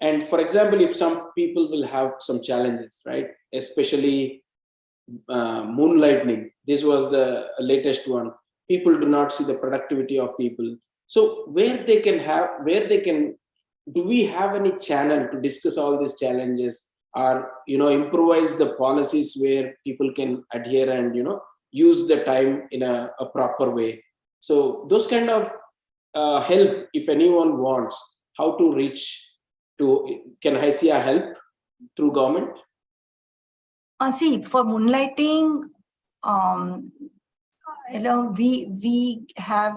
And for example, if some people will have some challenges, right? Meanlighting, this was the latest one. People do not see the productivity of people. So do we have any channel to discuss all these challenges, or improvise the policies where people can adhere and use the time in a proper way? So those kind of help, if anyone wants, how to reach to, can I see a help through government? See, for moonlighting, we have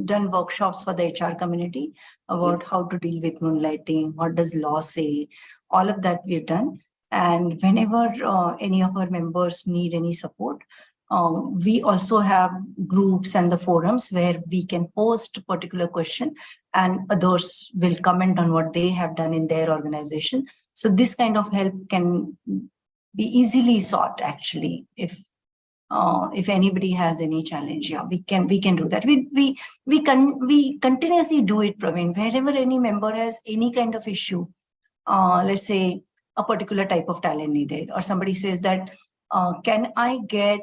done workshops for the HR community about how to deal with moonlighting, what does law say, all of that we've done. And whenever any of our members need any support, we also have groups and the forums where we can post a particular question and others will comment on what they have done in their organization. So this kind of help can be easily sought, actually. If anybody has any challenge, yeah, we can do that. We continuously do it, Praveen. Wherever any member has any kind of issue, let's say a particular type of talent needed, or somebody says that, can I get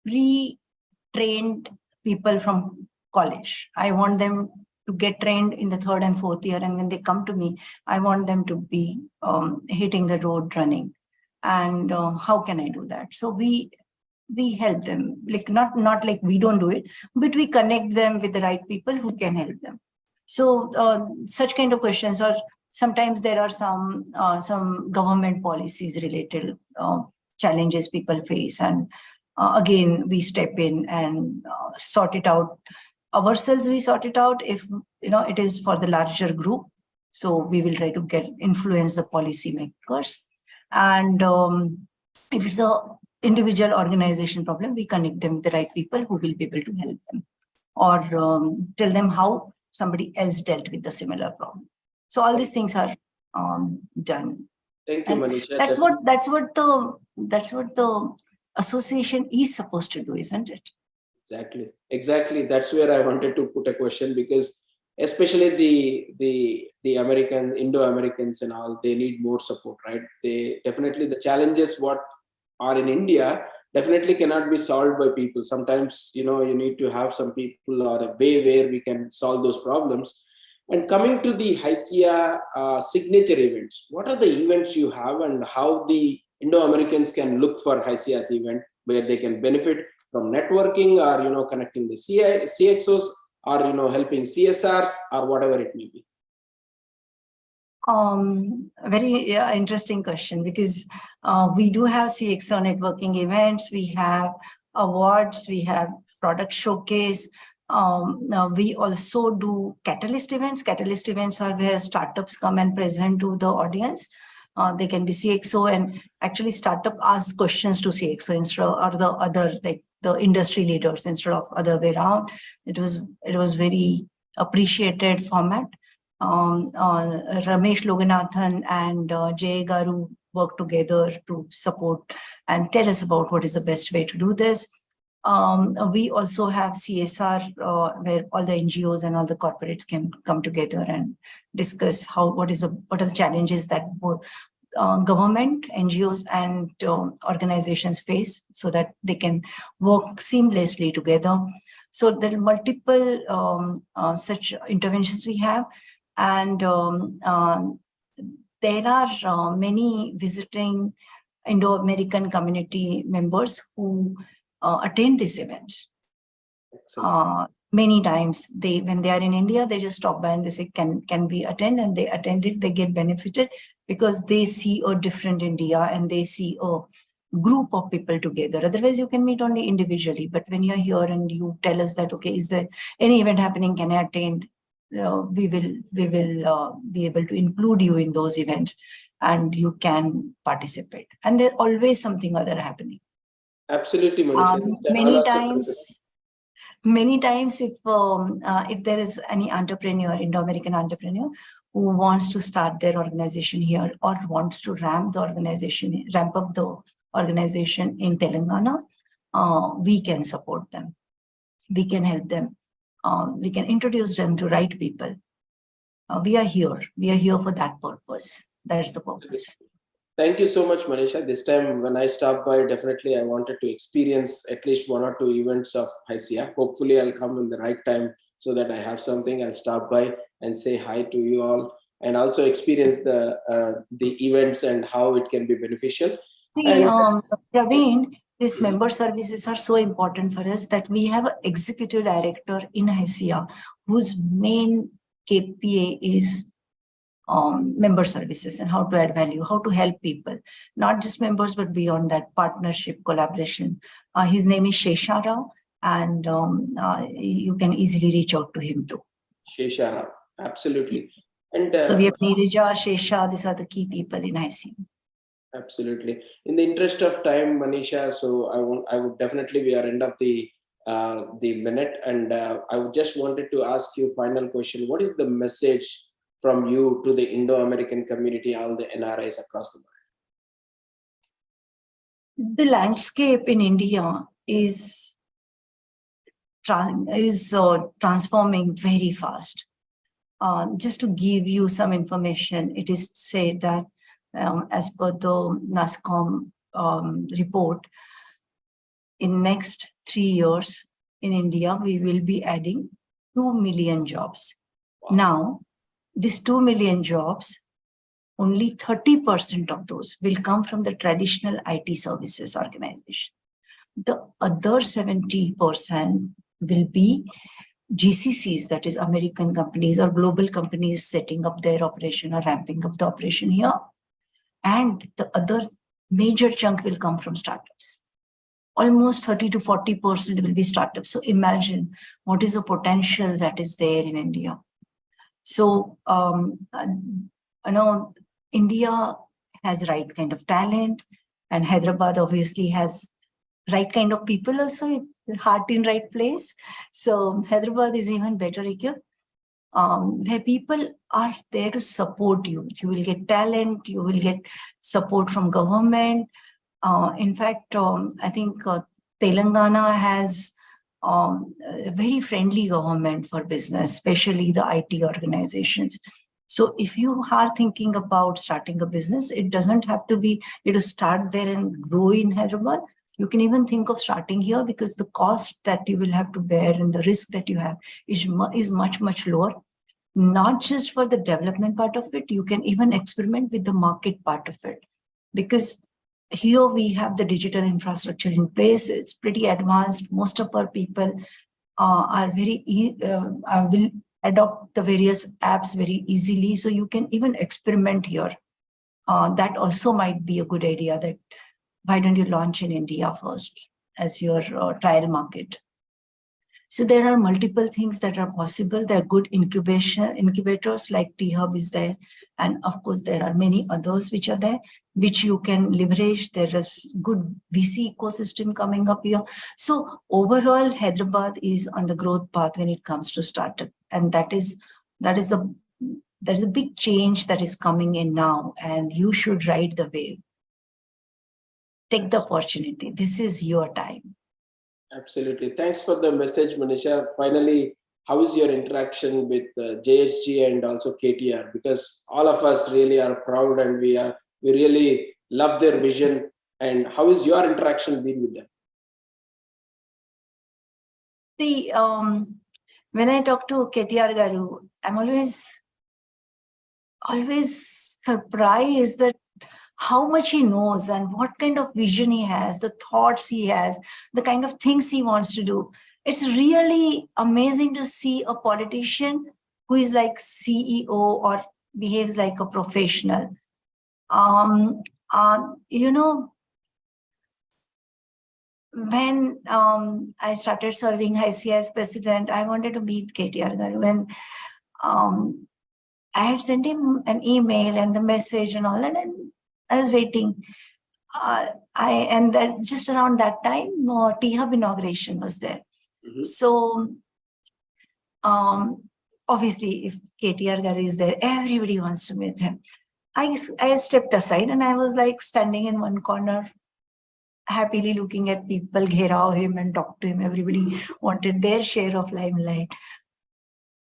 pre-trained people from college? I want them to get trained in the 3rd and 4th year, and when they come to me, I want them to be hitting the road running. And how can I do that? So we help them, like not like we don't do it, but we connect them with the right people who can help them. So such kind of questions, or sometimes there are some government policies related challenges people face. And again, we step in and sort it out. Ourselves, we sort it out if it is for the larger group. So we will try to influence the policy makers. And if it's a individual organization problem, we connect them with the right people who will be able to help them, or tell them how somebody else dealt with the similar problem. So all these things are done. Thank you, Manisha. That's what the association is supposed to do, isn't it? Exactly. That's where I wanted to put a question, because especially the Indo-Americans and all, they need more support, right? They definitely, the challenges what are in India definitely cannot be solved by people. Sometimes, you need to have some people or a way where we can solve those problems. And coming to the HYSIA signature events, what are the events you have and how the Indo-Americans can look for HYSIA's event where they can benefit from networking or, connecting the CXOs or, helping CSRs or whatever it may be? Very interesting question, because we do have CXO networking events, we have awards, we have product showcase. Now we also do catalyst events. Catalyst events are where startups come and present to the audience. They can be CXO, and actually startup asks questions to CXO instead of, or the other, like the industry leaders, instead of other way around. It was very appreciated format. Ramesh Loganathan and Jay Garu work together to support and tell us about what is the best way to do this. We also have CSR, where all the NGOs and all the corporates can come together and discuss what are the challenges that both government, NGOs, and organizations face, so that they can work seamlessly together. So there are multiple such interventions we have, and there are many visiting Indo-American community members who attend these events. Many times when they are in India, they just stop by and they say, can we attend? And they attend it, they get benefited because they see a different India and they see a group of people together. Otherwise, you can meet only individually. But when you're here and you tell us that, okay, is there any event happening, can I attend? We will be able to include you in those events and you can participate. And there's always something other happening. Absolutely, Manisha. Many times, if there is any entrepreneur, Indo-American entrepreneur, who wants to start their organization here or wants to ramp up the organization in Telangana, we can support them. We can help them. We can introduce them to right people. We are here. We are here for that purpose. That's the purpose. Thank you so much, Manisha. This time when I stopped by, definitely I wanted to experience at least 1 or 2 events of HYSIA. Hopefully I'll come in the right time so that I have something. I'll stop by and say hi to you all and also experience the events and how it can be beneficial. See, Praveen, these member services are so important for us that we have an executive director in HYSIA whose main KPA is member services and how to add value, how to help people, not just members, but beyond that, partnership, collaboration. His name is Shesha Rao, and you can easily reach out to him too. Shesha Rao, absolutely. And so we have Neerija, Shesha, these are the key people in HYSIA. Absolutely. In the interest of time, Manisha, so I would definitely, we are end of the minute, and I would just wanted to ask you final question. What is the message from you to the Indo-American community, all the NRIs across the world? The landscape in India is transforming very fast. Just to give you some information, it is said that as per the NASCOM report, in next 3 years in India, we will be adding 2 million jobs. Wow. Now, these 2 million jobs, only 30% of those will come from the traditional IT services organization. The other 70% will be GCCs, that is American companies or global companies setting up their operation or ramping up the operation here. And the other major chunk will come from startups. Almost 30 to 40% will be startups. So imagine what is the potential that is there in India. So, India has right kind of talent, and Hyderabad obviously has right kind of people also, with heart in right place. So Hyderabad is even better equipped, where people are there to support you. You will get talent, you will get support from government. In fact, I think Telangana has a very friendly government for business, especially the IT organizations. So if you are thinking about starting a business, it doesn't have to be you to start there and grow in Hyderabad. You can even think of starting here, because the cost that you will have to bear and the risk that you have is much, much lower. Not just for the development part of it, you can even experiment with the market part of it. Because here we have the digital infrastructure in place. It's pretty advanced. Most of our people will adopt the various apps very easily. So you can even experiment here. That also might be a good idea, that why don't you launch in India first as your trial market? So there are multiple things that are possible. There are good incubators like T-Hub is there. And of course, there are many others which are there, which you can leverage. There is good VC ecosystem coming up here. So overall, Hyderabad is on the growth path when it comes to startup. And that is a big change that is coming in now, and you should ride the wave. Take the opportunity. This is your time. Absolutely. Thanks for the message, Manisha. Finally, how is your interaction with JSG and also KTR? Because all of us really are proud, and we really love their vision. And how is your interaction been with them? See, when I talk to KTR Garu, I'm always surprised that how much he knows and what kind of vision he has, the thoughts he has, the kind of things he wants to do. It's really amazing to see a politician who is like CEO or behaves like a professional. When I started serving ICI as president, I wanted to meet KTR Garu, and I had sent him an email and the message and all that, and I was waiting. And that just around that time, T-Hub inauguration was there. Mm-hmm. So, obviously, if KTR Garu is there, everybody wants to meet him. I stepped aside and I was like standing in one corner, happily looking at people gherav him and talk to him. Everybody wanted their share of limelight.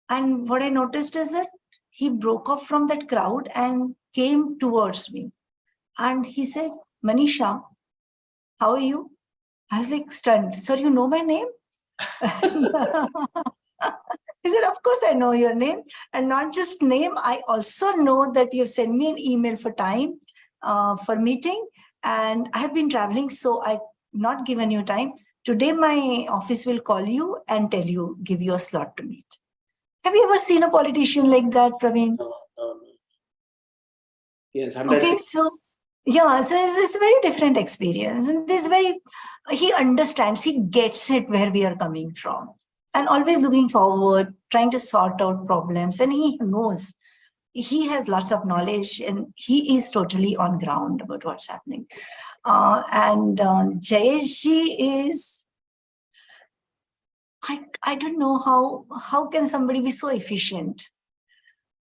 And what I noticed is that he broke off from that crowd and came towards me. And he said, Manisha, how are you? I was like stunned. Sir, you know my name? He said, of course I know your name. And not just name, I also know that you've sent me an email for time for meeting. And I have been traveling, so I've not given you time. Today, my office will call you and give you a slot to meet. Have you ever seen a politician like that, Praveen? Yes, 100%. Okay, so yeah, so it's a very different experience. And he understands, he gets it where we are coming from. And always looking forward, trying to sort out problems. And he knows, he has lots of knowledge, and he is totally on ground about what's happening. Jayesh is, I don't know how can somebody be so efficient.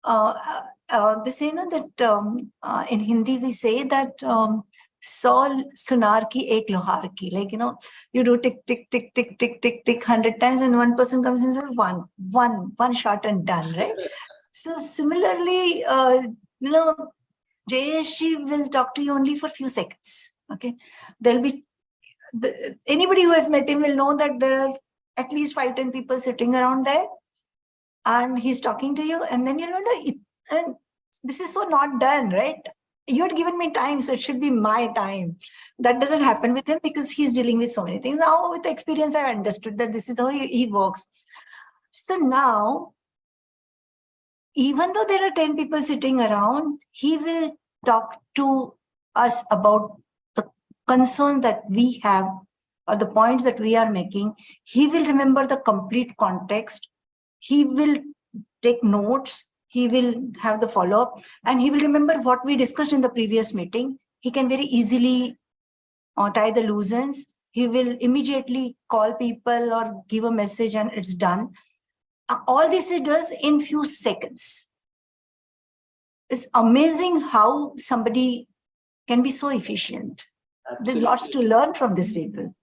They say that in Hindi we say that Saul sunar ki ek lohar ki, like, you do tick, tick, tick, tick, tick, tick, tick 100 times, and one person comes and says one shot and done, right? So similarly, JSG will talk to you only for a few seconds. Okay, there'll be anybody who has met him will know that there are at least 5-10 people sitting around there, and he's talking to you, and then and this is so not done, right? You had given me time, so it should be my time. That doesn't happen with him because he's dealing with so many things. Now, with experience, I understood that this is how he works. So now, even though there are 10 people sitting around, he will talk to us about the concerns that we have or the points that we are making, he will remember the complete context. He will take notes. He will have the follow-up, and he will remember what we discussed in the previous meeting. He can very easily tie the loose ends. He will immediately call people or give a message, and it's done. All this he does in few seconds. It's amazing how somebody can be so efficient. Absolutely. There's lots to learn from these people.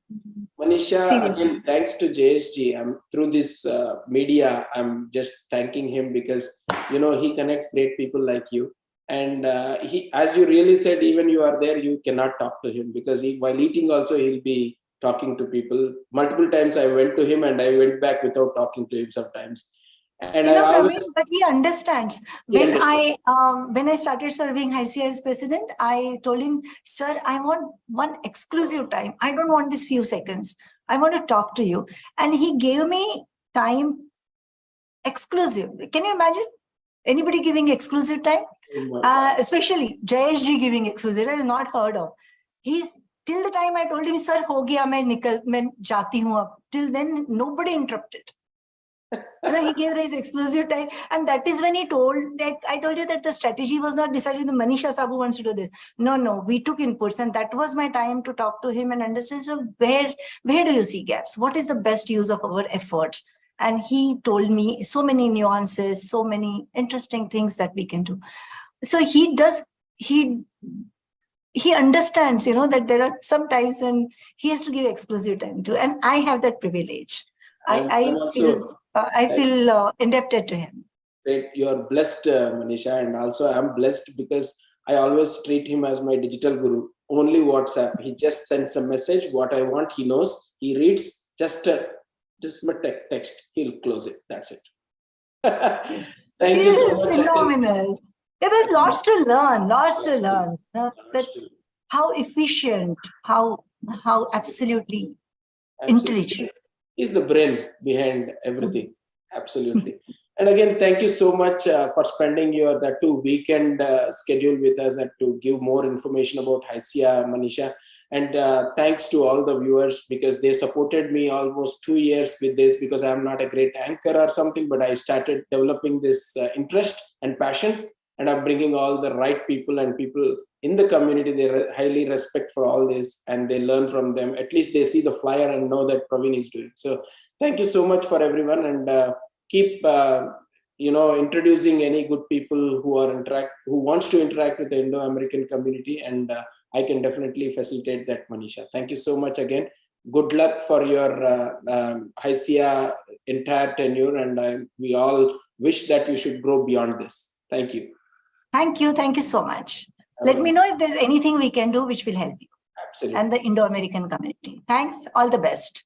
Manisha, Seriously. again, thanks to JSG. Through this media, I'm just thanking him because, he connects great people like you. And he, as you really said, even you are there, you cannot talk to him because while eating also, he'll be talking to people. Multiple times I went to him and I went back without talking to him sometimes. And Praveen, but he understands. When I started serving ICI as president, I told him, sir, I want one exclusive time. I don't want these few seconds. I want to talk to you. And he gave me time exclusive. Can you imagine anybody giving exclusive time? Especially JSG giving exclusive. I have not heard of. He's till the time I told him, sir, ho gaya, main jati hu ab. Till then, nobody interrupted. He gave his exclusive time, and that is when he told that I told you that the strategy was not decided. The Manisha Sabu wants to do this. No, we took inputs, and that was my time to talk to him and understand. So where do you see gaps? What is the best use of our efforts? And he told me so many nuances, so many interesting things that we can do. So he understands, that there are some times when he has to give exclusive time to, and I have that privilege. I feel indebted to him. You're blessed, Manisha, and also I'm blessed because I always treat him as my digital guru. Only WhatsApp. He just sends a message. What I want, he knows. He reads. Just my text. He'll close it. That's it. Yes. Thank you so much. Phenomenal. There's lots to learn. How efficient, how absolutely intelligent. He's the brain behind everything. Absolutely. And again, thank you so much for spending your that weekend schedule with us and to give more information about HYSIA, Manisha. And thanks to all the viewers because they supported me almost 2 years with this because I'm not a great anchor or something, but I started developing this interest and passion, and I'm bringing all the right people and people in the community. They highly respect for all this and they learn from them. At least they see the flyer and know that Praveen is doing. So thank you so much for everyone, and keep introducing any good people who wants to interact with the Indo-American community, and I can definitely facilitate that, Manisha. Thank you so much again. Good luck for your HYSIA entire tenure, and we all wish that you should grow beyond this. Thank you. Thank you so much. Let me know if there's anything we can do which will help you. Absolutely. And the Indo-American community. Thanks. All the best.